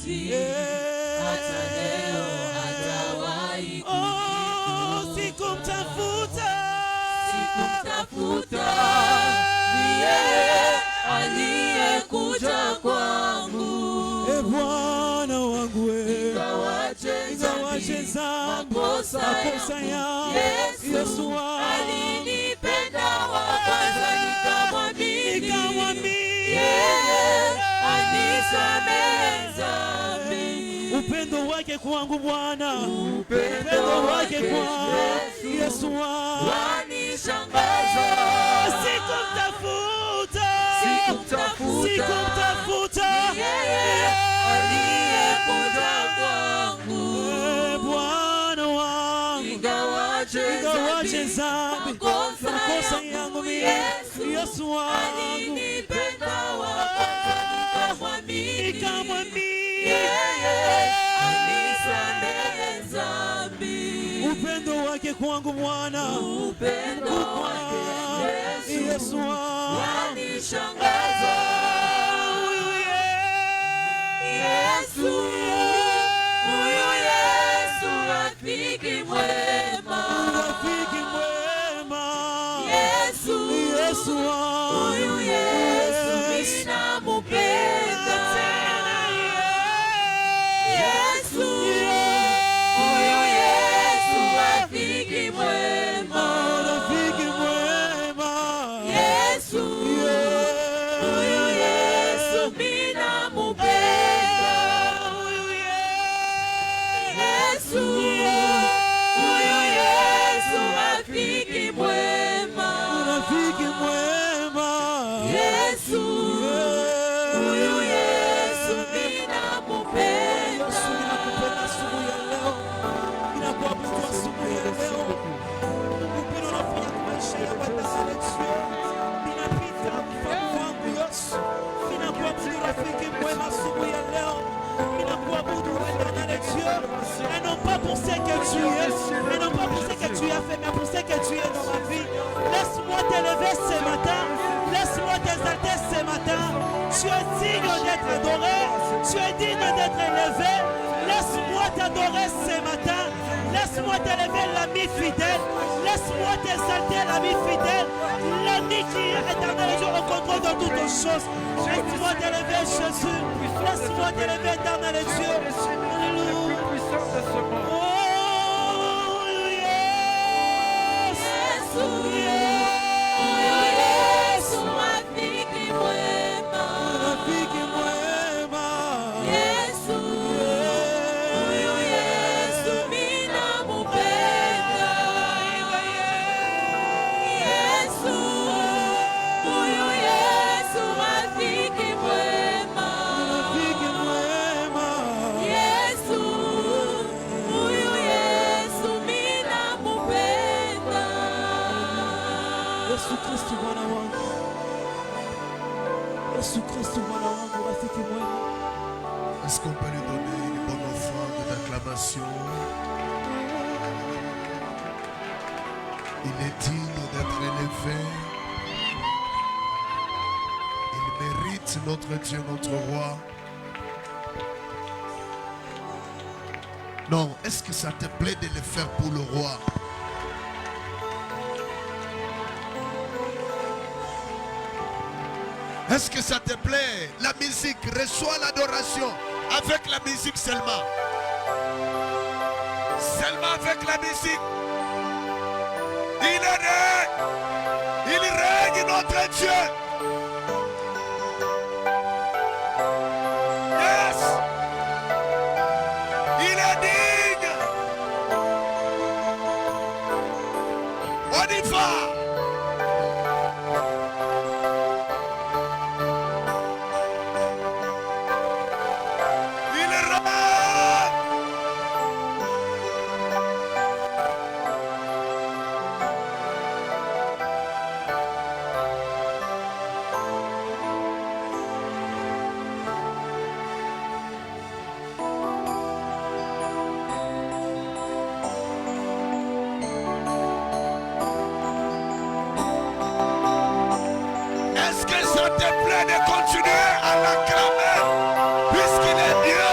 mauti, hata leo hajawahi kunijibu. Sikumtafuta, ni yeye aliyekuja kwangu. Bwana wangu, ingawaje makosa yangu, Yesu alinipenda wa kwanza, nikamwamini yeye anisamehe dhambi. Upendo wake kwangu Bwana, upendo wake kwangu Yesu wanishangaza. Sikumtafuta, yeye aliyekuja kwangu. Bwana wangu, ingawaje dhambi, makosa yangu, Yesu alinipenda wa kwanza, nikamwamini yeye anisamehe dhambi. Upendo wake kwangu Bwana, upendo wake Yesu wanishangaza. Huyu Yesu rafiki mwema, Yesu huyu Yesu ninamupenda. Yesu huyu Yesu rafiki mwema, Yesu huyu Yesu ninamupenda. Yesu huyu Yesu rafiki mwema, Yesu huyu Yesu ninamupenda. Ninakupenda asubuhi ya leo, ninakuabudu asubuhi ya leo. Upendo unafanya kwa maisha yangu ndani ya ninapita mfano wangu Yesu. Ninakuabudu rafiki mwema asubuhi ya leo. Ninakuabudu éternel Dieu, et non pas pour ce que tu es, et non pas pour ce que tu as fait, mais pour ce que tu es dans ma vie. Laisse-moi t'élever ce matin, laisse-moi t'exalter ce matin. Tu es digne d'être adoré, tu es digne d'être élevé. Laisse-moi t'adorer ce matin, laisse-moi t'élever l'ami fidèle, laisse-moi t'exalter l'ami fidèle, l'ami qui est éternel Dieu au contrôle de toutes choses. Laisse-moi t'élever Jésus, laisse-moi t'élever éternel Dieu. Est-ce qu'on peut lui donner une bonne offrande d'acclamation? Il est digne d'être élevé. Il mérite notre Dieu, notre roi. Non, est-ce que ça te plaît de le faire pour le roi? Est-ce que ça te plaît? La musique, reçois l'adoration avec la musique seulement. Seulement avec la musique. Il règne notre Dieu. Yes. Il est digne. On y va. Est-ce que ça te plaît de continuer à l'acclamer puisqu'il est Dieu?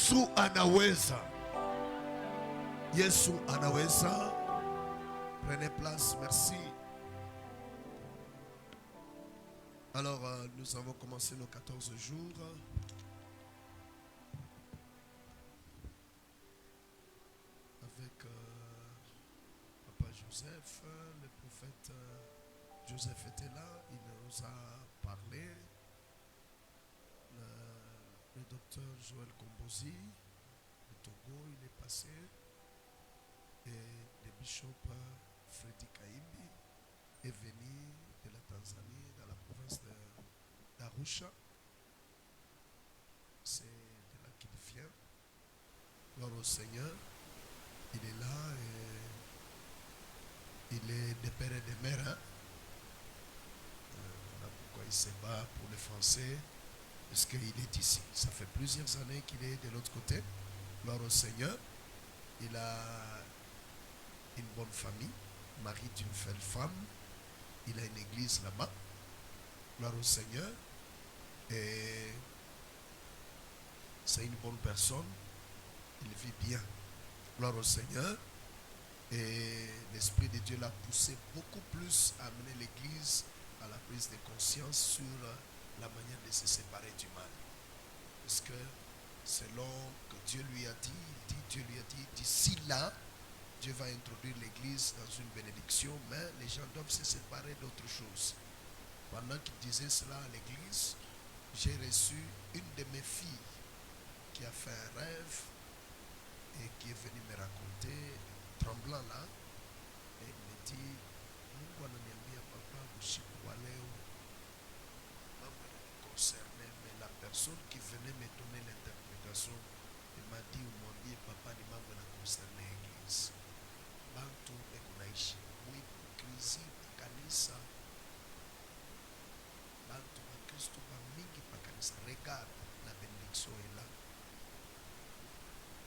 Yesu anaweza. Yesu anaweza. Prenez place, merci. Alors, nous avons commencé nos 14 jours. Avec Papa Joseph, le prophète Joseph était là, il nous a parlé. Le docteur Joël Kombozi de Togo, il est passé. Et le bishop Freddy Kaimbi est venu de la Tanzanie, dans la province d'Arusha. C'est de là qu'il vient. Gloire au Seigneur. Il est là et il est des pères et des mères. Hein? Voilà pourquoi il se bat pour les Français. Parce qu'il est ici. Ça fait plusieurs années qu'il est de l'autre côté. Gloire au Seigneur. Il a une bonne famille. Mari d'une belle femme. Il a une église là-bas. Gloire au Seigneur. Et c'est une bonne personne. Il vit bien. Gloire au Seigneur. Et l'Esprit de Dieu l'a poussé beaucoup plus à amener l'Église à la prise de conscience sur la manière de se séparer du mal. Parce que selon que Dieu lui a dit, Dieu lui a dit, d'ici là, Dieu va introduire l'Église dans une bénédiction, mais les gens doivent se séparer d'autres choses. Pendant qu'il disait cela à l'Église, j'ai reçu une de mes filles qui a fait un rêve et qui est venue me raconter, tremblant là, et il me dit, Mungu ananiambia papa, usiku wa leo mambo yananikoncerné, mais la personne qui venait me donner l'interprétation, il m'a dit, umwambie papa ni mambo yanakoncerné l'église. Bantu ekunaishi muhipokrisi pakanisa, bantu ba Kristo ba mingi pakanisa. Regarde, la bénédiction est là.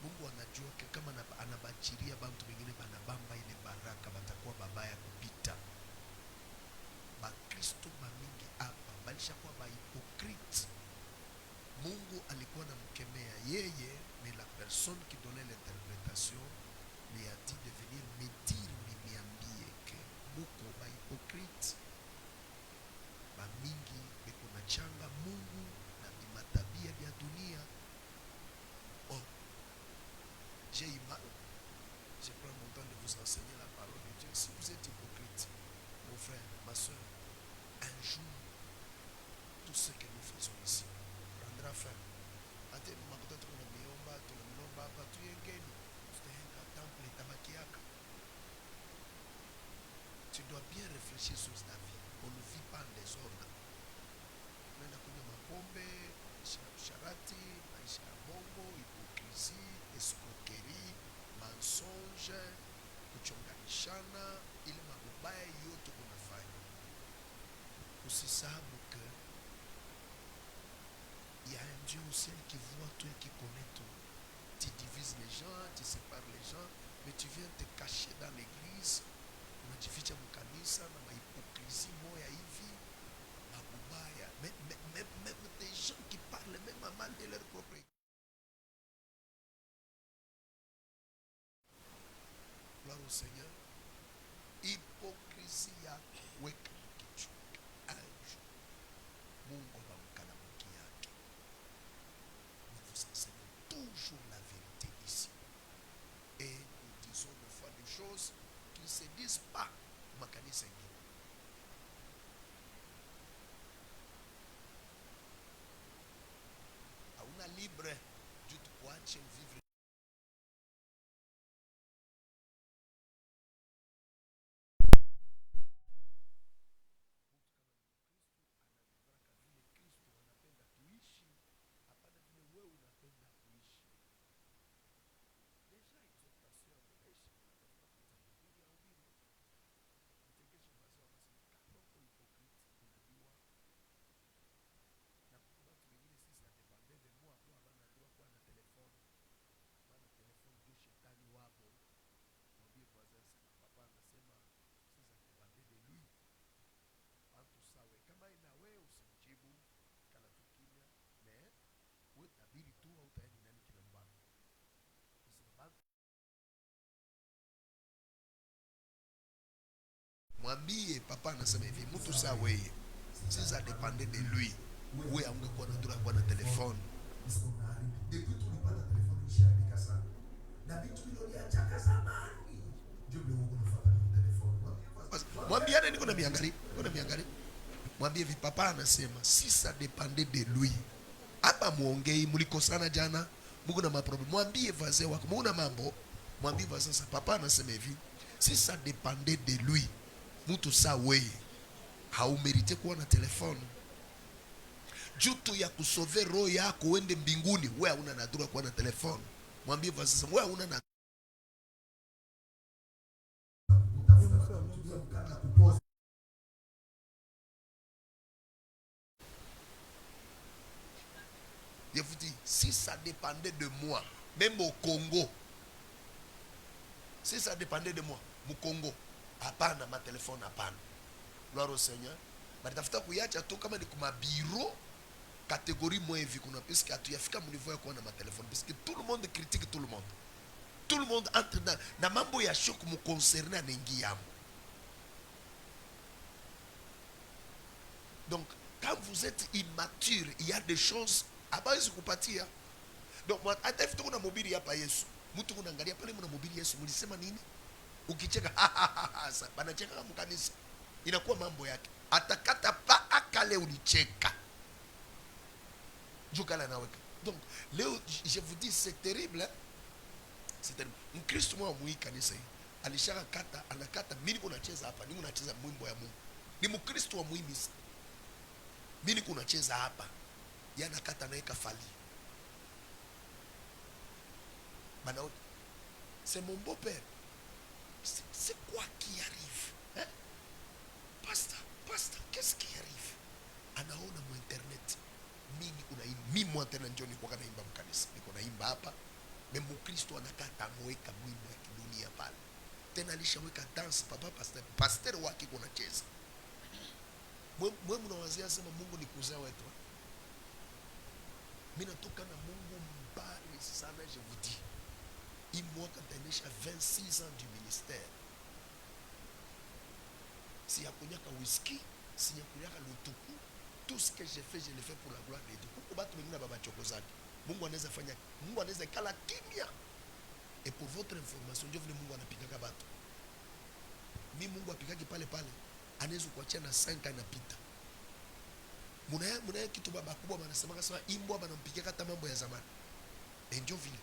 Mungu anajua kama anabachiria bantu wengine banabamba ile baraka batakuwa babaya kupita. Bakristo bamingi hapa balishakuwa bahypocrite. Mungu alikuwa anamkemea yeye, mais la personne qui donnait l'interprétation lui a dit de venir me dire, niambie que muko bahypocrite. Bamingi beko na changa Mungu na matabia ya dunia. Oh, j'ai eu mal. Je prends mon temps de vous enseigner la parole de Dieu. Si vous êtes hypocrite, mon frère, ma soeur, un jour, tout ce que nous faisons ici prendra fin. Tu dois bien réfléchir sur ta vie. On ne vit pas en désordre. On a connu ma bombe, charati, maisha bongo, hypocrisie, escroquerie, mensonge, kuchonganishana, ile mabaya yote kunafanya. Usisahau que il y a un Dieu au ciel qui voit tout et qui connaît tout. Tu divises les gens, tu sépares les gens, mais tu viens te cacher dans l'église. Unajificha mkanisa na mahypocrisie moya hivi, mabubaya. Même des gens qui parlent même à mal de leur propre église. Gloire au Seigneur. Hypocrisie ya weka kichwa. Anjo. Mungu bamkana mki yake. Nous vous enseignons toujours la vérité ici. Et nous disons des fois des choses qui ne se disent pas. Makanisa ingine. Hauna libre. Dieu te kuache vivre. Mwambie papa anasema hivi, mtu saa wewe, si ça dépendait de lui, wewe ungekuwa na droit kwa na telefone. Depuis tulipata telefoni ishaandika sana. Na vitu vilioniachaka zamani. Ndio ndio unafuata telefoni. Mwambie niko na miangalia, mwambie hivi, papa anasema si ça dépendait de lui. Hapa muongei, mlikosana jana, mko na maproblem. Mwambie wazee wako, mko na mambo. Mwambie sasa, papa anasema hivi, si ça dépendait de lui, mtu saa wewe haumerite kuwa na telefone. Jutu ya kusove roho yako uende mbinguni, wewe hauna na droit kuwa na telefone. Mwambie sasa, wewe hauna na Je vous dis, si ça dépendait de moi, même au Congo, si ça dépendait de moi, au Congo, hapana ma téléphone hapana. Gloire au Seigneur. Balitafuta kuyacha tu kama ni kuma bureau catégorie moins hivi kuna puisque atuyafika mu niveau ya kuwa na ma téléphone parce que tout le monde critique tout le monde. Tout le monde entre dans na mambo ya shock mu concerné anaingia. Donc quand vous êtes immature, il y a des choses abawezi kupatia. Donc hata hivi tuko na mobili hapa Yesu. Mtu unaangalia pale mna mobili Yesu, mlisema nini? Ukicheka sasa banacheka kama kanisa. Inakuwa mambo yake. Atakata pa akale ulicheka. Jukala naweka. Donc leo je vous dis c'est terrible. Hein? C'est terrible. Mkristo mwa mwi kanisa hii. Alishaka kata, anakata mimi niko nacheza hapa, niko nacheza mwimbo ya Mungu. Ni Mkristo wa muhimu. Mimi niko nacheza hapa. Yana kata naeka fali. Banaona. C'est mon beau-père. C'est quoi qui arrive? Hein? Pasteur, qu'est-ce qui arrive? Anaona mu internet. Mimi mu internet njoo niko naimba mkanisa. Niko naimba hapa. Mimi Mkristo anakata ameweka mwimbo ya kidunia pale. Tena alishaweka dance papa pastor wake kuna cheza. Mwe mnawazia sema Mungu ni kuzaa wetu. Mimi natoka na Mungu mbali sana, je vous dis. Il mwaka tanesha 26 ans du ministère. Si ya kunyaka whisky, si ya kunyaka lutuku, tout ce que j'ai fait, je l'ai fait pour la gloire de Dieu. Kuko batu wengine baba chokozaki. Mungu anaweza fanya, Mungu anaweza kala kimya. Et pour votre information, Dieu vile Mungu anapigaka batu. Mimi Mungu apigaki pale pale, anaweza kuachia na 5 anapita. Muna kitu baba kubwa wanasema sema imbwa banampikia hata mambo ya zamani. Ndio vile.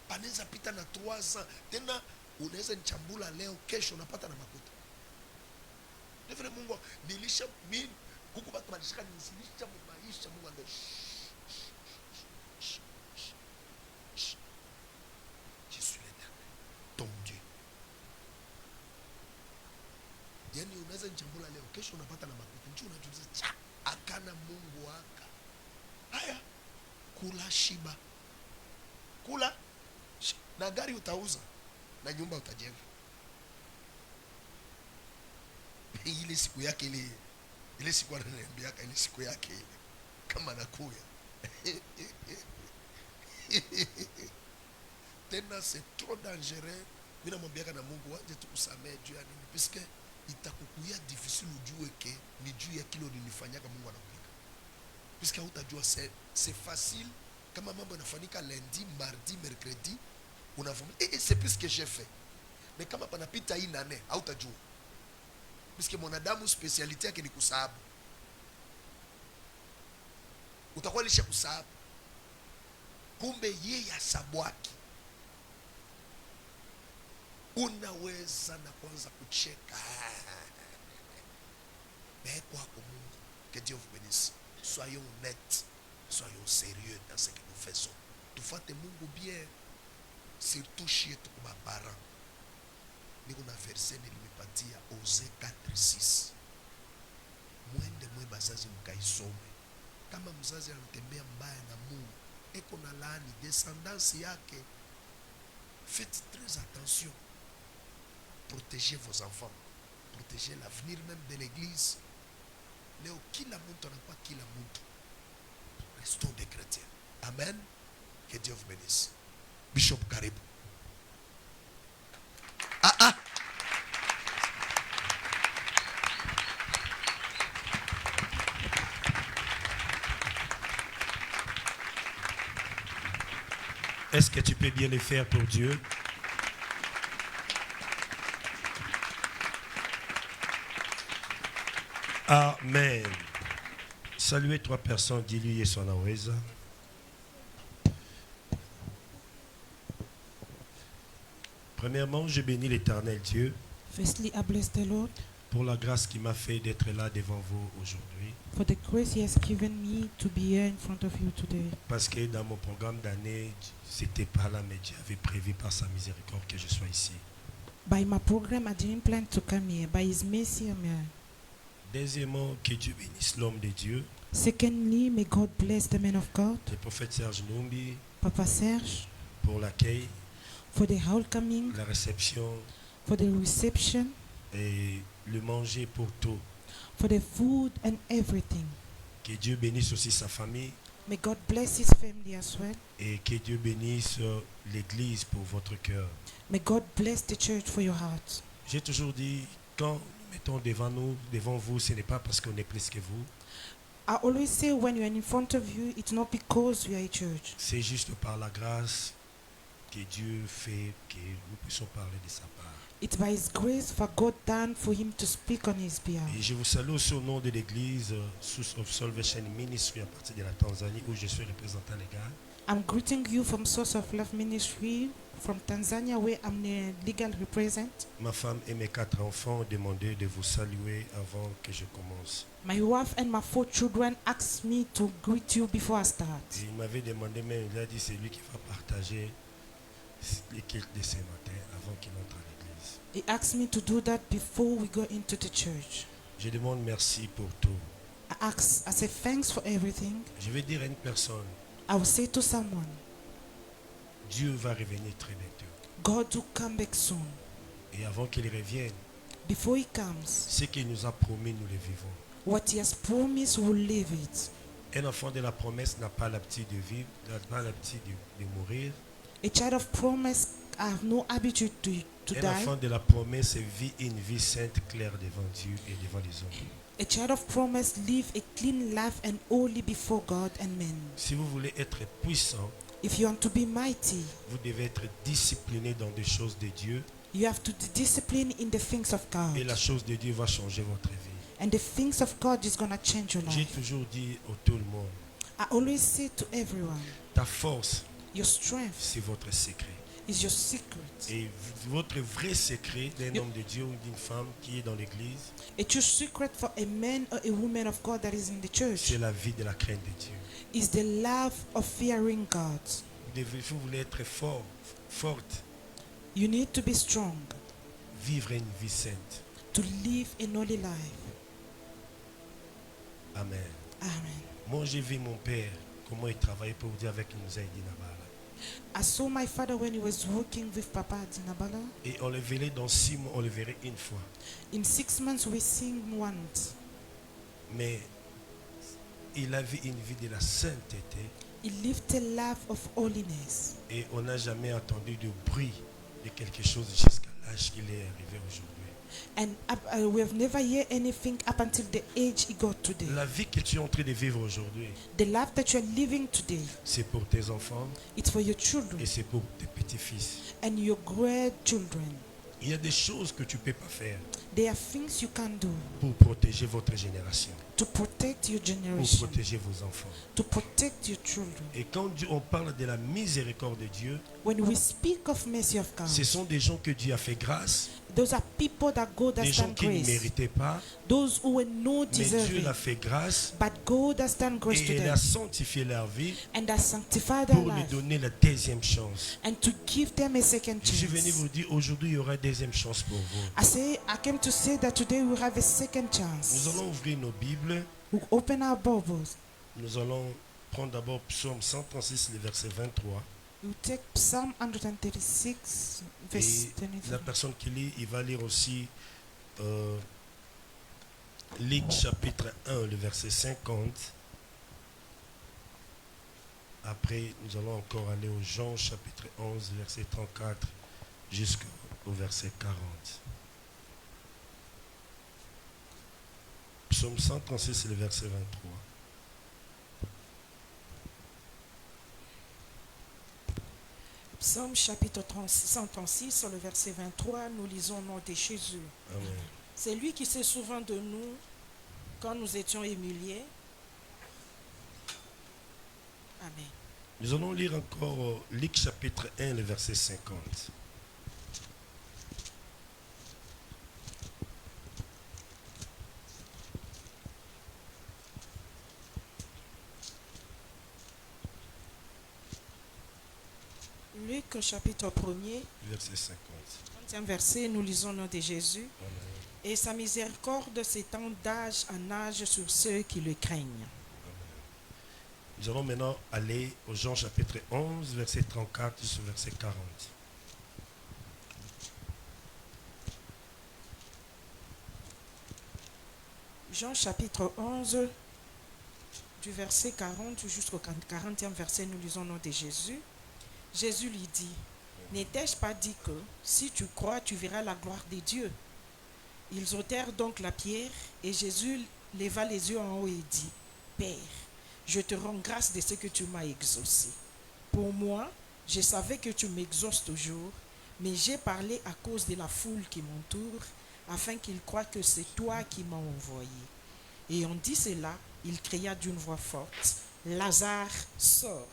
Paneza pita na 3 ans. Tena unaweza nchambula leo, kesho unapata na makuta. Ndio vile Mungu nilisha mimi kuko watu wanashika nilisha maisha Mungu ando. Je suis l'Éternel, ton Dieu. Yani unaweza nchambula leo, kesho unapata na makuta. Njoo unajiuliza cha akana Mungu waka. Haya, kula shiba. Kula na gari utauza na nyumba utajenga. Ile siku yake ile siku ananiambia ile siku yake ile kama nakuya. Tena c'est trop dangereux. Mimi namwambia na Mungu waje tukusamee juu ya nini? Puisque itakukuya difficile ujue ke ni juu ya kilo nilifanyaka Mungu anakupiga. Puisque hutajua c'est facile kama mambo yanafanyika lundi, mardi, mercredi, unavuma c'est plus que j'ai fait. Mais kama panapita hii nane hautajua. Puisque mwanadamu speciality yake ni kusahabu. Utakuwa lisha kusahabu. Kumbe yeye asabwaki. Unaweza na kwanza kucheka. Mais kwako Mungu, que Dieu vous bénisse. Soyons honnêtes, soyons sérieux dans ce que nous faisons. Tufate Mungu bien, surtout chez tous parents. Niko na verse nilipatia Osée 4:6. Mwende mwe bazazi mkaisome. Kama mzazi anatembea mbaya na Mungu, eko na laani descendance yake. Faites très attention. Protégez vos enfants. Protégez l'avenir même de l'église. Leo kila mtu anakuwa kila mtu. Restons des chrétiens. Amen. Que Dieu vous bénisse. Bishop Karibu. Est-ce que tu peux bien le faire pour Dieu? Amen. Saluez 3 personnes, dis-lui Yesu anaweza. Premièrement, je bénis l'Éternel Dieu Firstly, I bless the Lord pour la grâce qu'il m'a fait d'être là devant vous aujourd'hui. for the grace He has given me to be here in front of you today. Parce que dans mon programme d'année, c'était pas là, mais Dieu avait prévu par sa miséricorde que je sois ici. By my program, I didn't plan to come here. By His mercy, I'm here. Deuxièmement, que Dieu bénisse l'homme de Dieu, Secondly, may God bless the man of God, le prophète Serge Numbi, Papa Serge, pour l'accueil, for the welcoming, la réception for the reception, et le manger pour tout. for the food and everything. Que Dieu bénisse aussi sa famille May God bless his family as well. et que Dieu bénisse l'église pour votre cœur. May God bless the church for your heart. J'ai toujours dit, quand nous mettons devant vous, ce n'est pas parce qu'on est plus que vous, I always say when you're in front of you, it's not because we are a church. c'est juste par la grâce que Dieu fait que nous puissions parler de sa part. It's by His grace for God done for Him to speak on His behalf. Et je vous salue aussi au nom de l'église Source of Salvation Ministry à partir de la Tanzanie où je suis représentant légal. I'm greeting you from Source of Love Ministry from Tanzania, where I'm the legal representative. Ma femme et mes 4 enfants ont demandé de vous saluer avant que je commence. My wife and my 4 children asked me to greet you before I start. Et il m'avait demandé, mais il a dit c'est lui qui va partager les cultes de ce matin avant qu'il entre à l'église. He asked me to do that before we go into the church. Je demande merci pour tout. I say thanks for everything. Je vais dire à une personne, I will say to someone, Dieu va revenir très bientôt. God will come back soon. Et avant qu'il revienne, Before He comes, ce qu'il nous a promis, nous le vivons. what He has promised, we'll live it. Un enfant de la promesse n'a pas l'habitude de vivre, n'a pas l'habitude de mourir. A child of promise have no habitude to Un die. enfant de la promesse vit une vie sainte, claire devant Dieu et devant les hommes. A child of promise live a clean life and holy before God and men. Si vous voulez être puissant, If you want to be mighty, vous devez être discipliné dans des choses de Dieu. you have to be disciplined in the things of God. Et la chose de Dieu va changer votre vie. And the things of God is going to change your J'ai life. toujours dit à tout le monde, I always say to everyone, ta force, your strength c'est votre secret. is your secret. Et votre vrai secret d'un homme de Dieu ou d'une femme qui est dans l'église, A true secret for a man or a woman of God that is in the church c'est la vie de la crainte de Dieu. is the love of fearing God. Vous voulez être fort, forte, You need to be strong vivre une vie sainte. to live a holy life. Amen. Amen. Moi, j'ai vu mon père, comment il travaillait pour Dieu avec Moussa Dinabala. I saw my father when he was working with Papa Dinabala. Et on le verrait dans 6 mois, on le verrait une fois. In 6 months we sing once. Mais il avait une vie de la sainteté He lived a life of holiness. et on n'a jamais entendu de bruit de quelque chose jusqu'à l'âge qu'il est arrivé aujourd'hui. And we have never heard anything up until the age he got today. La vie que tu es en train de vivre aujourd'hui, The life that you are living today, c'est pour tes enfants it's for your children et c'est pour tes petits-fils. and your grandchildren. Il y a des choses que tu ne peux pas faire There are things you can do pour protéger votre génération, to protect your pour generation, protéger vos enfants. to protect your children. Et quand on parle de la miséricorde de Dieu, When we speak of mercy of God, ce sont des gens que Dieu a fait grâce, those are people that God des has gens done qui ne grace. méritaient pas, Those who were not mais Dieu deserving. l'a fait grâce But God has done grace to et il them a sanctifié leur vie and has sanctified their pour lui life donner la deuxième chance. and to give them a second Je suis venu chance. vous dire, aujourd'hui, il y aura une deuxième chance pour vous. I came to say that today we have a second Nous chance. allons ouvrir nos Bibles. We open our Bibles. Nous allons prendre d'abord Psaume 136, le verset 23. We take Psalm 136, verse Et la 23. personne qui lit, il va lire aussi Luc chapitre 1, le verset 50. Après, nous allons encore aller au Jean chapitre 11, verset 34, jusqu'au verset 40. Psaume 136, le verset 23. Psaume chapitre 136, sur le verset 23, nous lisons au nom de Jésus. Amen. C'est lui qui se souvient de nous quand nous étions humiliés. Amen. Nous allons lire encore Luc chapitre 1, le verset 50. Luc chapitre 1er, Verset 50. 30e verset, nous lisons au nom de Jésus. Amen. Et sa miséricorde s'étend d'âge en âge sur ceux qui le craignent. Nous allons maintenant aller au Jean chapitre 11, verset 34 jusqu'au verset 40. Jean chapitre 11, du verset 40 jusqu'au 40e verset, nous lisons au nom de Jésus. Jésus lui dit, n'étais-je pas dit que si tu crois, tu verras la gloire de Dieu? Ils ôtèrent donc la pierre et Jésus leva les yeux en haut et dit, Père, je te rends grâce de ce que tu m'as exaucé. Pour moi, je savais que tu m'exauces toujours, mais j'ai parlé à cause de la foule qui m'entoure, afin qu'ils croient que c'est toi qui m'as envoyé. Et on dit cela, il cria d'une voix forte, Lazare, sort.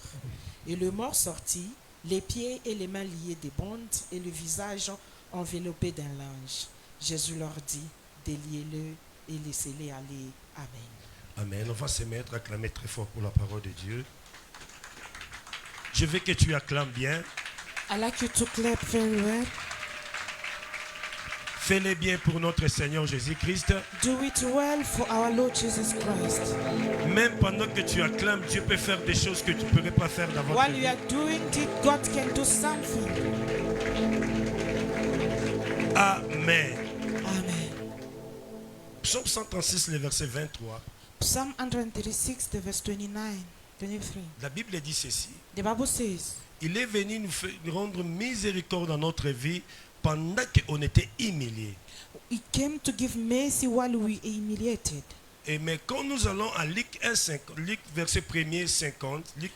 Et le mort sortit, les pieds et les mains liés des bandes, et le visage enveloppé d'un linge. Jésus leur dit, déliez-le et laissez-les aller. Amen. Amen. On va se mettre à acclamer très fort pour la parole de Dieu. Je veux que tu acclames bien. I like you to clap very well. Fais-le bien pour notre Seigneur Jésus-Christ. Do it well for our Lord Jesus Christ. Même pendant que tu acclames, Dieu peut faire des choses que tu ne pourrais pas faire d'avant. While you are doing it, God can do something. Amen. Amen. Psaume 136, le verset 23. Psalm 136, the verse 29, 23. La Bible dit ceci. The Bible says, Il est venu nous rendre miséricorde dans notre vie pendant qu'on était humiliés. He came to give mercy while we were humiliated. Et mais quand nous allons à Luc 1, 50, Luc verset 1er 50, Luc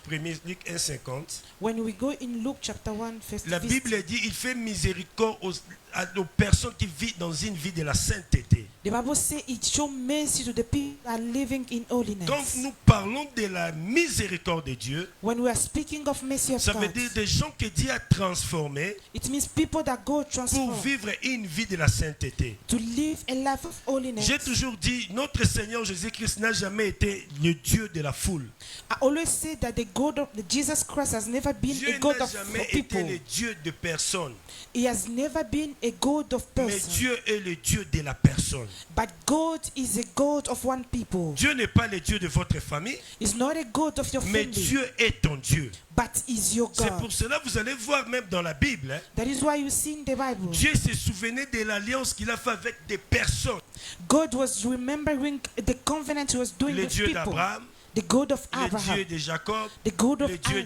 1, 50, When we go in Luke chapter 1, verse la 50, Bible dit il fait miséricorde aux personnes qui vivent dans une vie de la sainteté. the Bible says it shows mercy to the people that are living in holiness. Quand nous parlons de la miséricorde de Dieu, When we are speaking of mercy of ça veut God, dire des gens que Dieu a transformés it means people that go pour transform vivre une vie de la sainteté. to live a life of holiness. J'ai toujours dit, notre Seigneur Jésus-Christ n'a jamais été le Dieu de la foule. I always say that the God of Jesus Christ has never been Dieu a God n'a of jamais été people. le Dieu de personne. He has never been a God of Mais person. Dieu est le Dieu de la personne. But God is a God of one people. Dieu n'est pas le Dieu de votre famille, He's not a God of your mais family, Dieu est ton Dieu. but is your C'est God. pour cela que vous allez voir même dans la Bible, hein, That is why you see in the Bible, Dieu se souvenait de l'alliance qu'il a fait avec des personnes. God was remembering the covenant he was doing Le with Dieu people. d'Abraham, The God of le Dieu Abraham, de Jacob, the God of le Dieu Jacob,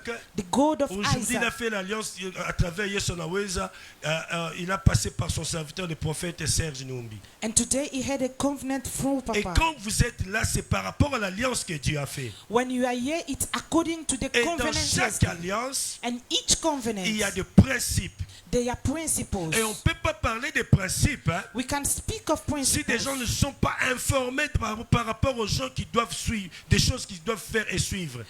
d'Isaac. the God of Aujourd'hui, il a Isaac. fait l'alliance à travers Yesonaweza. Il a passé par son serviteur, le prophète Serge Numbi. And today he had a covenant through Et Papa. quand vous êtes là, c'est par rapport à l'alliance que Dieu a fait. When you are here, it's according to the Et dans covenant he has chaque done. alliance, And each covenant, il y a des principes. there are principles. Et on ne peut pas parler des principes hein, We can speak of si principles. des gens ne sont pas informés par rapport aux gens qui doivent suivre, des choses qu'ils doivent faire et suivre.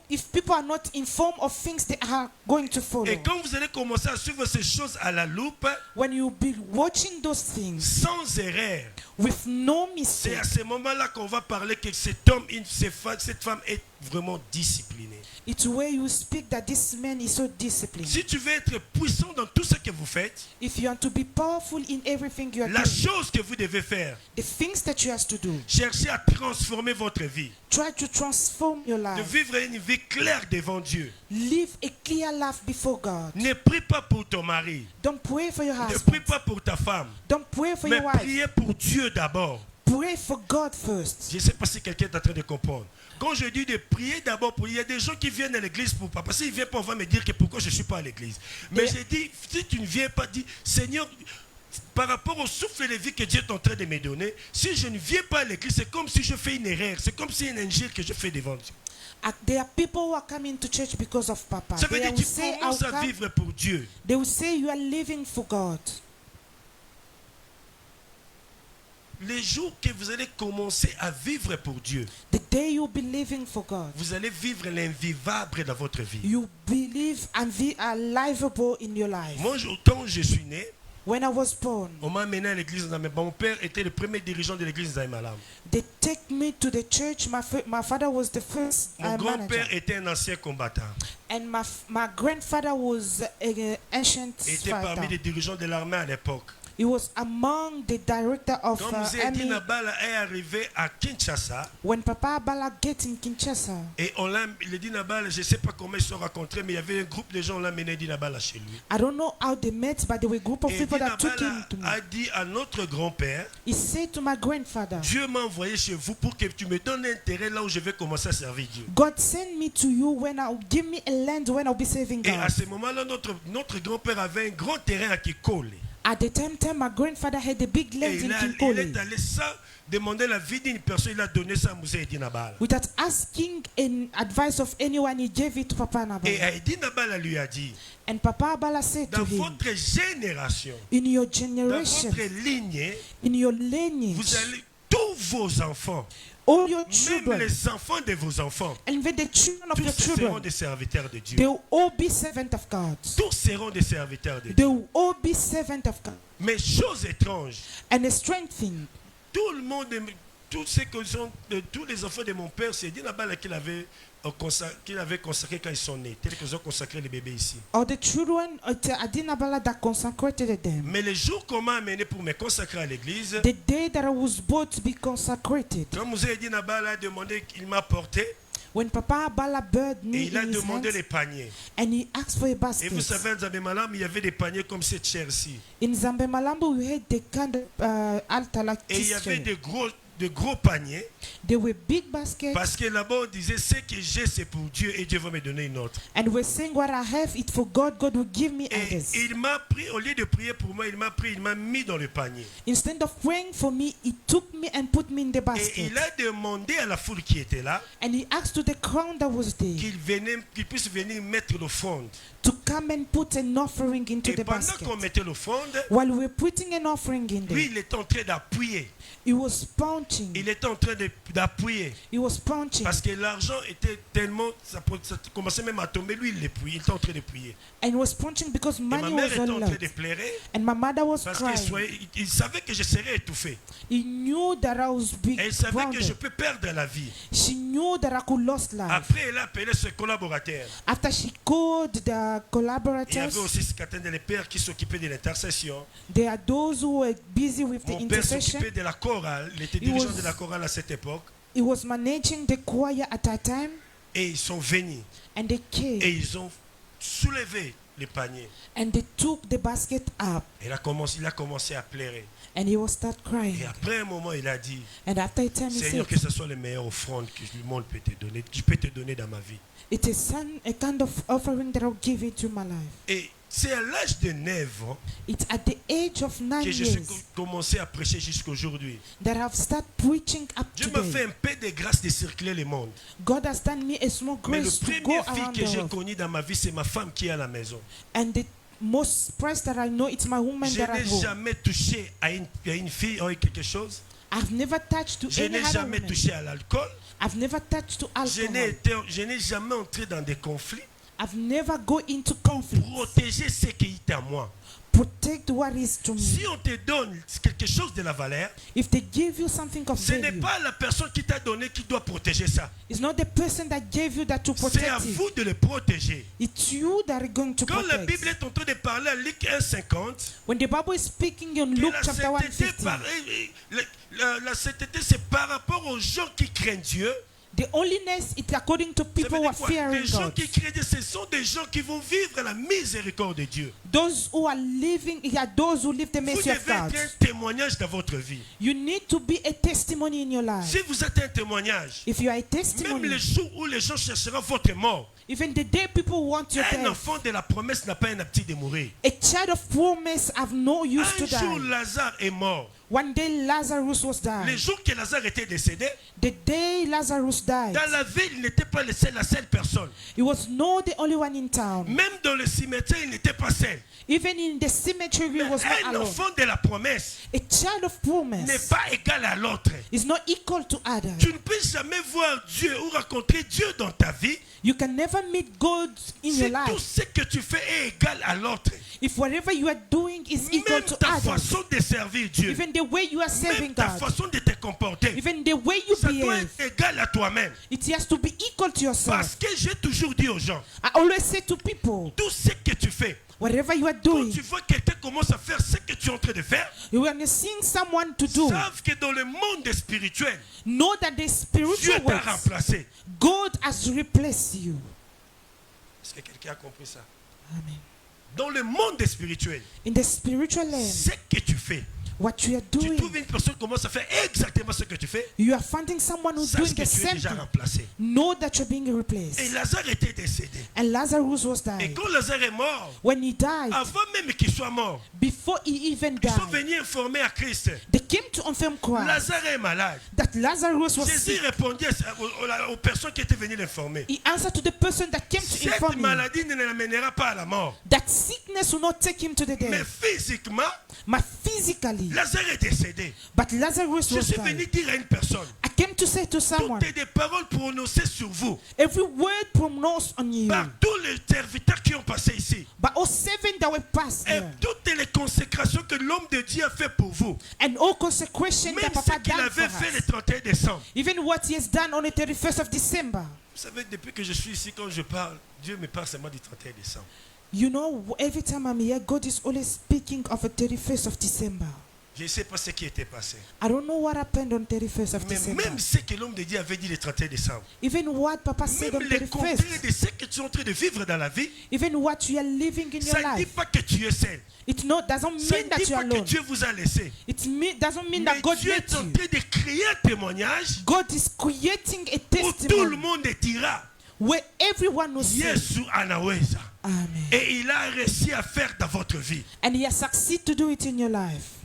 If people are not informed of things they are going to follow. Et quand vous allez commencer à suivre ces choses à la loupe, When you be watching those things sans erreur, with no c'est mistake, à ce moment-là qu'on va parler que cet homme, cette femme est vraiment disciplinée. it's where you speak that this man is so disciplined. Si tu veux être puissant dans tout ce que vous faites, If you want to be powerful in everything you are la doing, chose que vous devez faire, the things that you have to do, cherchez à transformer votre vie, try to transform your de life. vivre une vie claire devant Dieu. Live a clear life before God. Ne prie pas pour ton mari, Don't pray for your ne prie husband. pas pour ta femme, Don't pray for mais your wife. priez pour Dieu d'abord. Pray for God first. Je ne sais pas si quelqu'un est en train de comprendre. Quand je dis de prier d'abord pour, il y a des gens qui viennent à l'église pour pas. Parce qu'ils viennent pas, on va me dire que pourquoi je ne suis pas à l'église. Mais Et- j'ai dit, si tu ne viens pas, dis, Seigneur, par rapport au souffle de vie que Dieu est en train de me donner, si je ne viens pas à l'église, c'est comme si je fais une erreur. C'est comme si une injure que je fais devant Dieu. There are people who are coming to church because of Papa. Ça veut They dire que will tu say, commences "I'll à come." vivre pour Dieu. They will say you are living for God. Les jours que vous allez commencer à vivre pour Dieu, The day you'll be living for God, vous allez vivre l'invivable dans votre vie. you believe and be livable in your life. Moi, quand je suis né, When I was born, on m'a amené à l'église. Mon père était le premier dirigeant de l'église d'Aïmalam. they take me to the church. My father was the first Mon grand-père manager. était un ancien combattant. And my grandfather was an ancient Il était parmi fighter. les dirigeants de l'armée à l'époque. He was among the director of Quand Mzee army. Edina Bala est arrivé à Kinshasa, When Papa Bala get in Kinshasa, et le Edina Bala, je ne sais pas comment ils se sont rencontrés, mais il y avait un groupe de gens, on l'a mené Edina Bala chez lui. I don't know how they met, but there were a group of Et people Edina that took Bala him to me. a dit à notre grand-père, He said to my grandfather, Dieu m'a envoyé chez vous pour que tu me donnes un terrain là où je vais commencer à servir Dieu. God send me to you when I'll give me a land when I'll be serving Et à God. ce moment-là, notre grand-père avait un grand terrain à Kikole. At the time, my grandfather had a big Et land il in est Kinkole. allé sans demander l'avis d'une personne, il a donné ça à Mzee Edina Bala. Without asking an advice of anyone, he gave it to Papa Et Nabala. Edina Bala lui a dit, And Papa Bala said dans to him, votre génération, in your dans generation, votre lignée, in your vous lineage, allez, tous vos enfants, all your même children, les enfants de vos enfants, and even the children of tous your seront children, des serviteurs de Dieu. they will all be servants of God. Tous seront des serviteurs de They Dieu. will all be servants of God. Mais chose étrange, And a strange thing, tout le monde, tous les enfants de mon père, c'est Edina Bala qu'il avait consacré quand ils sont nés. Tel qu'ils ont consacré les bébés ici. or the children of Adina Bala that consecrated them. Mais le jour qu'on m'a amené pour me consacrer à l'église, The day that I was born to be consecrated, quand Mzee Edina Bala a demandé, il m'a porté when Papa Bala buried me et il a in his demandé hands, les paniers. and he asked for a Et basket. vous savez, en Zambé-Malam, il y avait des paniers comme cette chair-ci. In Zambe Malambo, we had the kind of altar like Et il y this avait chair. de gros paniers. There were big baskets, Parce que là-bas, on disait, ce que j'ai, c'est pour Dieu et Dieu va me donner une autre. and we're saying what I have, it for God, God will give me Et others. il m'a pris, au lieu de prier pour moi, il m'a mis dans le panier. Instead of praying for me, he took me and put me in the Et basket. il a demandé à la foule qui était là And he asked to the crowd that was there qu'il puisse venir mettre l'offrande. to come and put an offering into Et the pendant basket. qu'on mettait l'offrande, While we were putting an offering in lui, there, il était en train d'appuyer. he was punching. Il était en train d'appuyer. He was punching. Parce que l'argent était tellement... Ça commençait même à tomber. Lui, il était en train de prier. And he was punching because Et ma money mère was était a en train lot. de pleurer. And my mother was Parce crying. qu'il savait que je serais étouffé. He knew that I was big. Et il savait que je grounded. peux perdre la vie. She knew that I could lose life. Après, elle a appelé ses collaborateurs. After she called the Il y avait collaborators, aussi certains de les pères qui s'occupaient de l'intercession. there are those who were busy with the Mon père intercession. s'occupait de la chorale. Il était He dirigeant was- de la chorale à cette époque. He was managing the choir at that time, Et ils sont venus. and they came Et ils ont soulevé les paniers. and they took the basket up, Il a commencé à pleurer. and he was start crying. Et après un moment, il a dit, And after a time, he Seigneur, said, que ce soit les meilleures offrandes que le monde peut te donner, que je peux te donner dans ma vie. "It is a kind of offering that I'll give into my life." Et c'est à l'âge de 9 ans It's at the age of 9 que je suis years commencé à prêcher jusqu'à aujourd'hui. that I've started preaching up Dieu m'a fait today. un peu de grâce de circuler le monde. God has done me a small Mais le grace to go premier fille around que the j'ai world. connu dans ma vie, c'est ma femme qui est à la maison. And the most precious that I know, it's my woman Je that I n'ai hold. jamais touché à une fille ou à quelque chose. I've never touched to Je any n'ai other jamais woman. touché à l'alcool. I've never touched to alcohol. Je n'ai jamais entré dans des conflits. I've never go into conflict. Protéger ce qui est à moi. Protect what is to me. Si on te donne quelque chose de la valeur, If they give you something of ce n'est value, pas la personne qui t'a donné qui doit protéger ça. it's not the person that gave you that to C'est à protect it. vous de le protéger. It's you that are going to Quand la protect. Bible est en train de parler à Luc 1,50, When the Bible is speaking in que Luke la chapter sainteté, 1:15, la sainteté, c'est par rapport aux gens qui craignent Dieu. the holiness is according to Ça veut people who dire are quoi? fearing Les gens God. qui craignent Dieu, ce sont des gens qui vont vivre la miséricorde de Dieu. Those who are living, yeah, those who live the Vous mercy of devez God. être un témoignage dans votre vie. You need to be a testimony in your life. Si vous êtes un témoignage, If you are a même testimony, le jour où les gens chercheront votre mort, even the day people want your un death, enfant de la promesse n'a pas un appétit de mourir. a child of promise have no use to Un jour, die. Lazare est mort. One day Lazarus was Le died. jour que Lazare était décédé, The day Lazarus died, dans la ville, il n'était pas la seule personne. he was not the only one in town. Même dans le cimetière, il n'était pas seul. Even in the cemetery, he Mais was not un alone. enfant de la promesse A child of n'est promise pas égal à l'autre. is not equal to others. Tu ne peux jamais voir Dieu ou rencontrer Dieu dans ta vie You can never meet God in si your tout life ce que tu fais est égal à l'autre. if whatever you are doing is equal Même to ta others. façon de servir Dieu, Even the way you are serving même ta God, façon de te comporter, even the way you ça doit behave, être égal à toi-même. it has to be equal to yourself. Parce que j'ai toujours dit aux gens, I always say to people, tout ce que tu fais, whatever you are quand doing, tu vois quelqu'un commence à faire ce que tu es en train de faire, when you're seeing someone to do, savent que dans le monde spirituel, know that the Dieu spiritual t'a works, remplacé. God has replaced you. Est-ce que quelqu'un a compris ça? Amen. Dans le monde spirituel, In the spiritual land, ce que tu fais, what you are tu doing, trouves une personne qui commence à faire exactement ce que tu fais, you are finding someone who's sache doing que the tu es same déjà thing. remplacé. Know that you're being Et replaced. Lazare était décédé. And Lazarus was Et died. quand Lazare est mort, When he died, avant même qu'il soit mort, before he even ils sont died, venus informer à Christ. they came to inform Christ Lazare est malade. that Lazarus was Jésus sick. répondit aux personnes qui étaient venues l'informer. He answered to the person that came to Cette inform him maladie ne l'amènera pas à la mort. that sickness will not take him to the Mais death. physiquement, But physically, Lazare est décédé. but Lazarus Je was suis venu died. dire à une personne, I came to say to someone, toutes des paroles prononcées sur vous every word pronounced on you par tous les serviteurs qui ont passé ici, by all seven that were passed et here, toutes les consécrations que l'homme de Dieu a fait pour vous, and all consecration même that ce Papa qu'il done avait for fait le us, 31 décembre. even what he has done on the 31st of December. Vous savez, depuis que je suis ici, quand je parle, Dieu me parle seulement du 31 décembre. You know, every time I'm here, God is always speaking of the 31st of December. Je ne sais pas ce qui était passé. I don't know what happened on 31st of Mais December. même ce que l'homme de Dieu avait dit le 31 décembre, Even what Papa said on même les contraires 31st, de ce que tu es en train de vivre dans la vie, even what you are living in your ça ne dit life, pas que tu es seul. it doesn't Ça mean ne that dit you are pas que alone. Dieu vous a laissé. Doesn't mean Mais that God Dieu made est en you. train de créer un témoignage God is creating a où tout le testimony monde dira where everyone will say, Yesu anaweza. Amen. Et il a réussi à faire dans votre vie. And he has succeeded to do it in your life.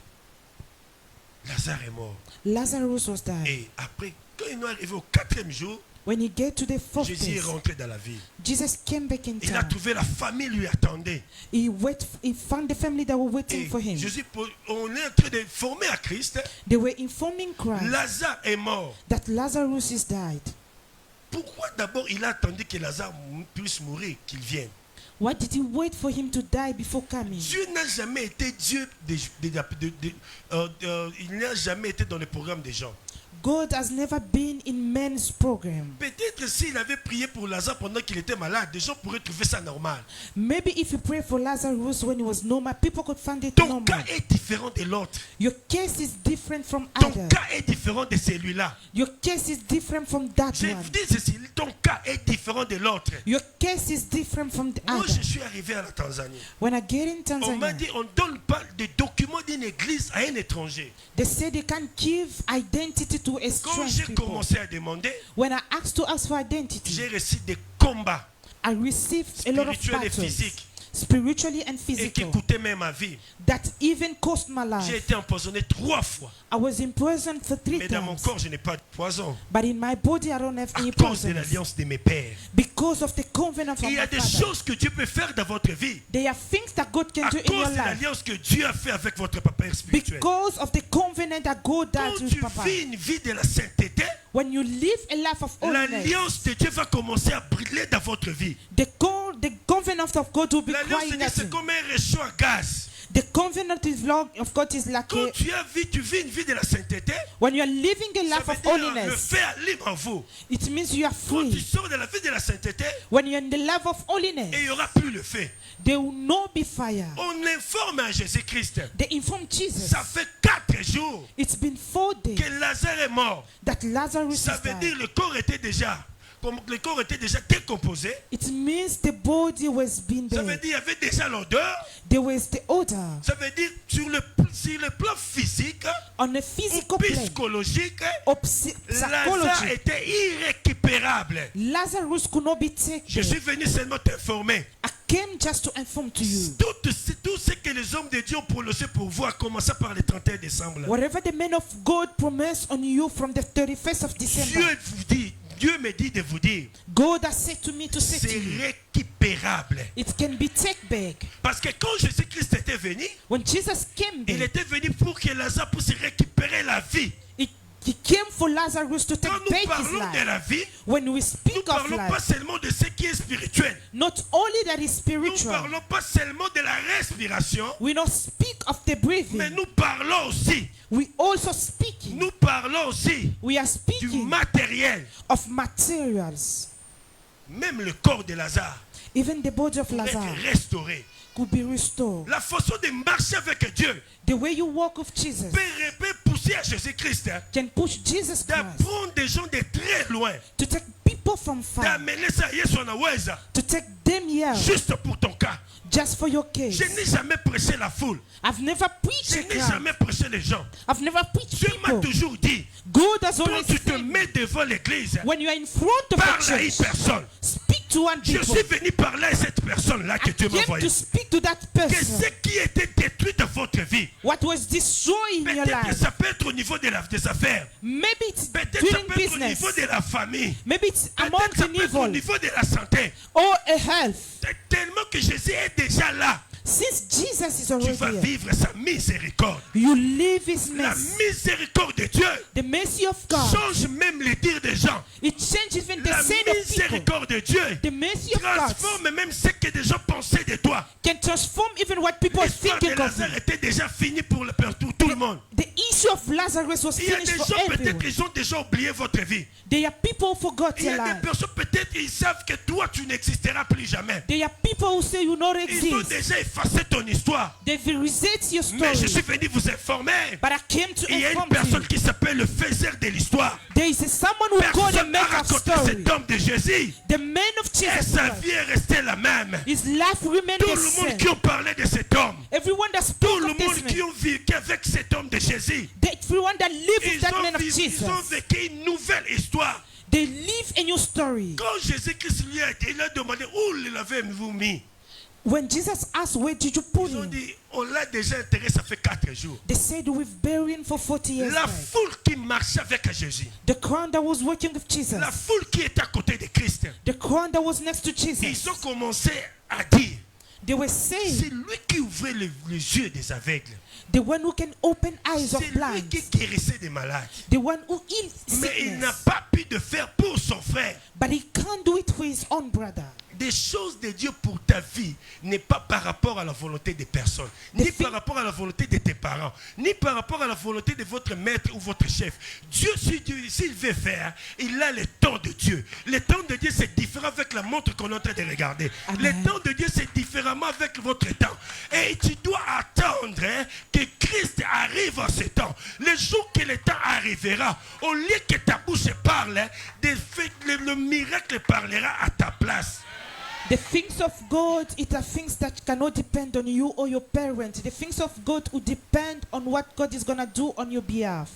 Lazare est mort. Lazarus was died. Et après, quand il est arrivé au 4e jour, When he get to the fourth Jésus est day, rentré dans la ville. Jesus came back in Il a town. trouvé la famille lui attendait. He found the family that were waiting Et for him. Jésus, on est en train de former à Christ. They were informing Christ Lazare est mort. that Lazarus is died. Pourquoi d'abord il a attendu que Lazare puisse mourir, qu'il vienne? Why did he wait for him to die before coming? Dieu n'a jamais été Dieu, il n'a jamais été dans le programme des gens. God has never been in man's program. Peut-être s'il avait prié pour Lazare pendant qu'il était malade, des gens pourraient trouver ça normal. Maybe if you pray for Lazarus when he was normal, people could find it Ton normal. cas est différent de l'autre. Your case is different from Ton others. cas est différent de celui-là. Your case is different from that Je one. dis ceci, ton cas est différent de l'autre. Your case is different from the Moi, other. je suis arrivé à la Tanzanie. When I get in On m'a Tanzania, dit, on ne donne pas de documents d'une église à un étranger. they say they can't give identity to a Quand strange j'ai people. commencé à demander, When I asked to ask for identity, j'ai reçu des combats I received a lot of spirituels et battles, physiques spiritually and et qui physical, coûtaient même ma vie. that even cost my J'ai life. été empoisonné 3 fois. I was imprisoned for 3 Mais dans mon times, corps, je n'ai pas de poison. but in my body I don't have À any cause de poisons l'alliance de mes pères. because of the covenant of Il y my a des father. choses que Dieu peut faire dans votre vie. There are things that God can À do in cause your de life l'alliance que Dieu a fait avec votre papa spirituel. because of the covenant that God Quand does with tu Papa. vis une vie de la sainteté, When you live a life of holiness, l'alliance de Dieu va commencer à briller dans votre vie. the covenant of God will be L'alliance de crying Dieu, at c'est you. comme un réchaud à gaz. The covenant of God is like Quand tu vis une vie de la sainteté, when you are living a ça life veut of dire le holiness, feu allume en vous. it means you are Quand tu free. sors de la vie de la sainteté, When you're in the life of et il holiness, n'y aura plus le feu. there will not be fire. On informe à Jésus-Christ. They inform Jesus. Ça fait 4 jours It's been 4 days que Lazare est mort. that Lazarus Ça is veut dire died. le corps était déjà, comme le corps était déjà décomposé. It means the body was being Ça veut dead. dire qu'il y avait déjà l'odeur. There was the odor. Ça veut dire sur le plan physique On a ou physical plane psychologique, of Lazare psychology, était irrécupérable. Lazarus could not be Je taken. suis venu seulement t'informer I came just to inform to you. Tout ce que les hommes de Dieu ont prononcé pour vous, à commencer par le 31 décembre. Là. Whatever the men of God promised on you from the 31st of December, Dieu me dit de vous dire, God has said to me to say c'est to you, récupérable. it can be take back. Parce que quand Jésus-Christ était venu, When Jesus came il back, était venu pour que Lazare puisse récupérer la vie. he came for Lazarus to take Quand nous back his parlons de life. la vie, When we nous speak ne of parlons pas life, seulement de ce qui est spirituel. not only that is Nous ne spiritual, parlons pas seulement de la respiration, we don't speak of the mais breathing. nous parlons aussi. We also speaking. Nous parlons aussi We are du speaking matériel. of materials. Même le corps de Lazare Even the body of peut être Lazarus restauré. could be restored. La façon de marcher avec Dieu The way you walk with Jesus peut pousser à Jésus-Christ hein, can push Jesus Christ d'apprendre des gens de très loin, to take people from far, d'amener ça à Yesu Anaweza, to take them here juste pour ton cas. just for your case. Je n'ai jamais prêché la foule. I've never preached Je a n'ai crowd. jamais prêché les gens. I've never preached Dieu m'a people. toujours dit, God has quand always tu te said, mets devant l'église, when you are in front of a parle à une church, personne. speak to one Je people. suis venu parler à cette personne-là que I Dieu m'a came envoyée. to speak to that Que person. ce qui était détruit dans votre vie, What was destroyed in your peut-être que life? ça peut être au niveau des affaires. Maybe it's Peut-être ça during peut être au business. niveau de la famille. Maybe it's among Peut-être ça the peut être au evil niveau de la santé. or a health. Tellement que Jésus est déjà là. Since Jesus is Tu already vas here, vivre sa miséricorde. you live His La mercy. miséricorde de Dieu The mercy of God. change même les dires des gens. It changes even the La saying of people. miséricorde de Dieu The mercy of God transforme même ce que des gens pensaient de toi. can transform even what people are L'histoire de thinking of you. Lazare était déjà finie pour tout le monde. The issue of Lazarus was Il y a finished des for gens peut-être everyone. ils ont déjà oublié votre vie. There are people who forgot Il y your a des life. personnes peut-être ils savent que toi tu n'existeras plus jamais. There are people who say you not Ils ont exist. déjà effacé ton histoire. They've erased your Mais je story. suis venu vous informer. But I came to Il y a une inform you. personne qui s'appelle le faiseur de l'histoire. There is someone who called a Personne n'a maker of raconté story. cet homme de Jésus. The man of Et Jesus sa Christ. vie est restée la même. His life remained Tout the le monde same. qui ont parlé de cet homme. Everyone that Tout spoke le of this monde qui man. ont vécu avec cet homme de Jésus. Everyone that lived with Ils that man of ont Jesus. vécu une nouvelle histoire. They live a new story. Quand Jésus-Christ lui a dit, il a demandé où l'avez-vous mis. When Jesus asked, where did you put Ils ont him? dit, on l'a déjà enterré, ça fait 4 jours. They said, we've buried him for 40 years. La back." foule qui marchait avec Jésus. The crowd that was working with Jesus. La foule qui était à côté de Christ. The crowd that was next to Jesus. Ils ont commencé à dire, They were c'est saying, lui qui ouvrait les yeux des aveugles. the one who can open eyes of C'est lui blind. qui guérissait des malades. The one who heals Mais il n'a sickness. pas pu de faire pour son frère. But he can't do it for his own brother. Des choses de Dieu pour ta vie n'est pas par rapport à la volonté des personnes, ni par rapport à la volonté de tes parents, ni par rapport à la volonté de votre maître ou votre chef. Dieu, s'il veut faire, il a le temps de Dieu. Le temps de Dieu, c'est différent avec la montre qu'on est en train de regarder. Amen. Le temps de Dieu, c'est différemment avec votre temps. Et tu dois attendre hein, que Christ arrive en ce temps. Le jour que le temps arrivera, au lieu que ta bouche parle, hein, le miracle parlera à ta place. The things of God, it are things that cannot depend on you or your parents. The things of God will depend on what God is going to do on your behalf.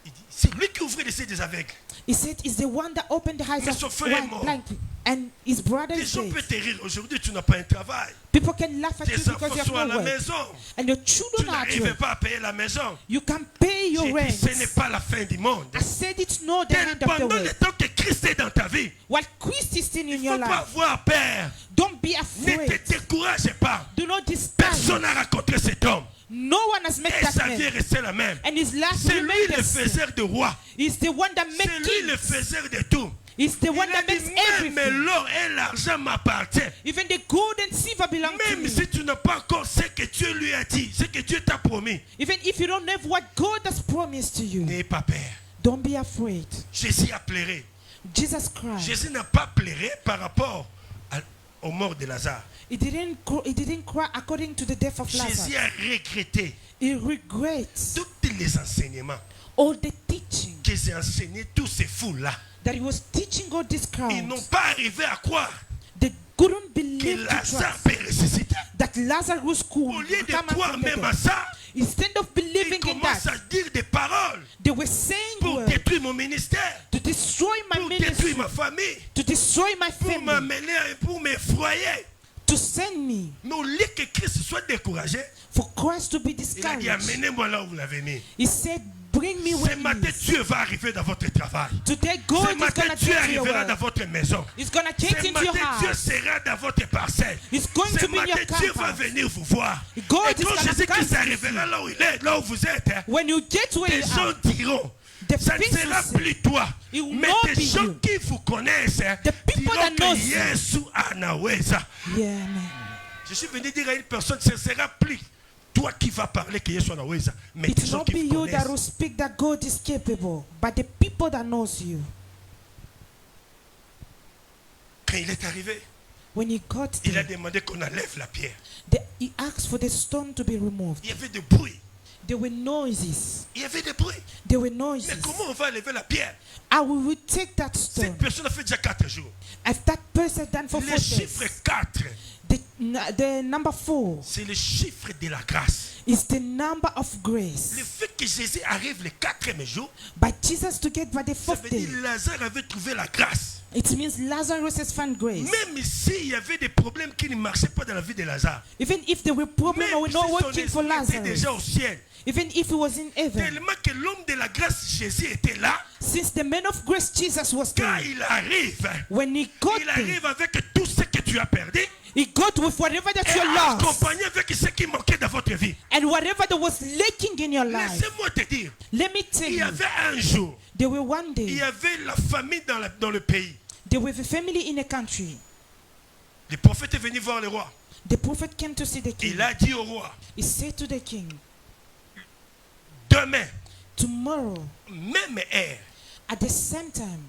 Il dit, c'est lui qui ouvrait les yeux des aveugles. He said, it's the one that opened the eyes Mais of son frère est mort. blind people. And his brother Les is gens dead. peuvent te rire. Aujourd'hui, tu n'as pas un travail. People can laugh at you Tes because enfants you sont à have la no work. maison. And your Tu children are at n'arrives work. pas à payer la maison. You can pay your J'ai rent. dit, ce n'est pas la fin du monde. I said it's not the end of the Pendant le world. temps que Christ est dans ta vie, While Christ is still in il ne your faut pas life, avoir peur. don't be Ne afraid. te décourage pas. Do not despise. Personne n'a rencontré cet homme. No one has met Et that sa vie est man. restée la même. And his life C'est lui remained le the same. faiseur de roi. He's the one that C'est makes lui le kings. faiseur de tout. He's the Il one a that dit, makes même everything. l'or et l'argent m'appartiennent. Even the gold and silver belong to Même me. si tu n'as pas encore ce que Dieu lui a dit, ce que Dieu t'a promis, Even if you don't have what God has promised to you, n'aie pas peur. don't be afraid. Jésus a pleuré. Jesus cried. Jésus n'a pas pleuré par rapport aux morts de Lazare. He didn't cry according to the death of Jésus Lazarus. a regretté He regrets tous les enseignements all the teaching que j'ai enseigné tous ces fous-là. that he was teaching all this crowd. Ils n'ont pas arrivé à croire They couldn't que believe to Lazare trust peut ressusciter. that Lazarus Au could lieu de come out croire from the même à dead. ça, Instead of ils believing in commencent that, à dire des paroles they were saying pour words détruire mon ministère, to destroy my pour ministry, détruire ma famille, to destroy my pour family, m'amener, pour m'effroyer. to send me, Mais au lieu que Christ soit découragé, for Christ to be il a dit discouraged. amenez-moi là où vous l'avez mis. He said, bring me Ce where matin, he is. Dieu va arriver dans votre travail. Today, God Ce is matin, going to Dieu take to your arrivera dans work. votre maison. He's going to Ce take into your matin, Dieu house. sera dans votre parcelle. He's going Ce to be in matin, your Dieu va compound. venir vous voir. God Et is quand gonna Jésus-Christ come arrivera là où il est, là où vous êtes, hein, When you get where des you gens are, diront, the ça ne people sera say, plus toi, it will mais not des be gens you. qui vous connaissent hein, The people diront that knows que you. Yesu anaweza. yeah, man. Je suis venu dire à une personne, ce ne sera plus toi qui vas parler que Yesu anaweza, mais It des will gens not qui be vous you that will connaissent. speak that God is capable, but the people that knows you. Quand il est arrivé, When he got il a there, demandé qu'on enlève la pierre. he asked for the stone to be removed. Il y avait du bruit. There were noises. Il y avait des bruits. There were Mais noises. comment on va enlever la pierre? I will take that Cette stone. personne a fait déjà 4 jours. If that person done for 4 Le chiffre days, 4, the number 4 c'est le chiffre de la grâce. is the number of Le grace. fait que Jésus arrive le 4e jour, But Jesus to get by the ça 4th veut day, dire Lazare avait trouvé la grâce. it means Lazarus has found grace. Même ici, il y avait des problèmes qui ne marchaient pas dans la vie de Lazare. Even if there were problems Même or were si not son working for esprit était Lazarus, déjà au ciel. even if he was in heaven, Tellement que l'homme de la grâce, Jésus, était là. since the man of grace Jesus was Quand there, il arrive, when he got il there, arrive avec tout ce que tu as perdu. he got with whatever that Et you lost accompagné avec ce qui manquait dans votre vie. and whatever that was lacking in your life. Laissez-moi te dire, Let me tell il y you, avait un jour, there were one il y day, avait la famille dans le pays. there was a family in a country. Le prophète est venu voir le roi. The prophet came to see the king. Il a dit au roi, He said to the king, demain, tomorrow, même heure, at the same time,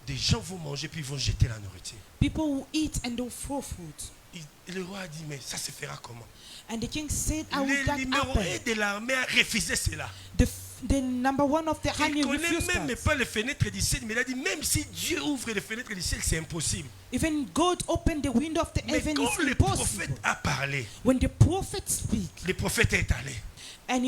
des gens vont manger puis ils vont jeter la nourriture. people will eat and they'll throw food. Et le roi a dit, mais ça se fera comment? And the king said, how would Le that numéro 1 happen? de l'armée a refusé cela. The number 1 of the Il army ne connaît refused même that. pas les fenêtres du ciel, mais il a dit, même si Dieu ouvre les fenêtres du ciel, c'est impossible. Even God opened the window of the Mais heaven, quand it's le impossible. prophète a parlé, When the prophet speak, le prophète est allé. and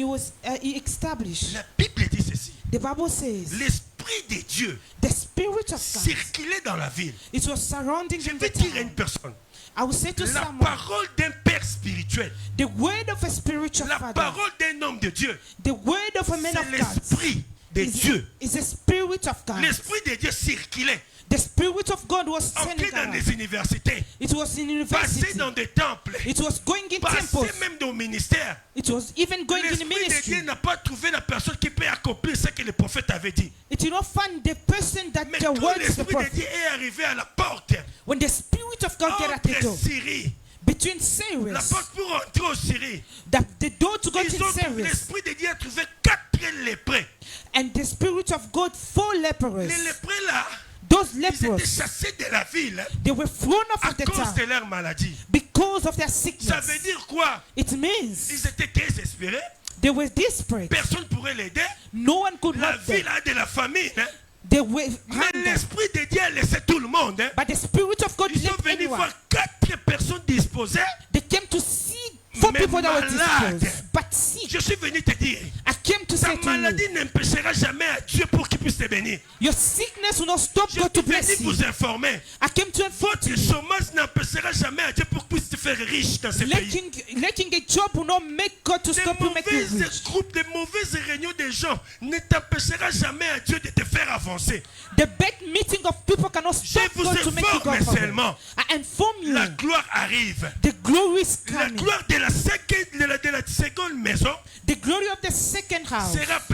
he established, La Bible dit ceci. the Bible says, L'Esprit de Dieu the spirit of God, circulait dans la ville. it was surrounding Je in vais the dire à une town. personne, I will say to la someone, parole d'un père spirituel, the word of a spiritual la father, parole d'un homme de Dieu, the word of a man c'est of God, l'Esprit de Dieu. is the spirit of God. L'Esprit de Dieu circulait, The spirit of God was entré sending dans around. des universités, It was in passé university. dans des temples, It was going in passé temples. même dans le ministère. It was even going in L'Esprit de Dieu ministry. n'a pas trouvé la personne qui peut accomplir ce que le prophète avait dit. It did not find the person that Mais the quand words the l'Esprit de prophet. Dieu est arrivé à la porte, When the spirit of God get at the entre door, Syrie, between la Cyrus, porte pour entrer en Syrie, that the door to go ils to ont trouvé, Cyrus, l'Esprit de Dieu a trouvé 4 lépreux. and the spirit of God, 4 leprous. Les lépreux là, Those ils étaient leprous, chassés de la ville they were thrown off à of the cause de town leur maladie. because of their Ça sickness. veut dire quoi? It means Ils étaient désespérés, they were desperate. personne ne pourrait l'aider. No one could La help them. ville a de la famine, hein. They were Mais hunger. l'Esprit de Dieu a laissé tout le monde. Hein. But the spirit of God Ils sont left venus anyone. voir 4 personnes disposées. They came to see 4 Mais people that were malades. disposed, but sick. Je suis venu te dire, I came to ta say to you, maladie n'empêchera jamais à Dieu pour qu'il puisse te bénir. your sickness will not stop Je God to suis venu bless you. vous informer. I came to inform Votre you, chômage n'empêchera jamais à Dieu pour qu'il puisse te faire riche dans ce pays. lacking a job will not make God to Des stop you making mauvais rich. groupes, des mauvaises réunions des gens ne t'empêchera jamais à Dieu de te faire avancer. The bad meeting of people cannot Je stop vous God to make you go informe forward. seulement. I inform you, La gloire arrive. the glory is La coming. gloire de la seconde maison The glory of the second house sera plus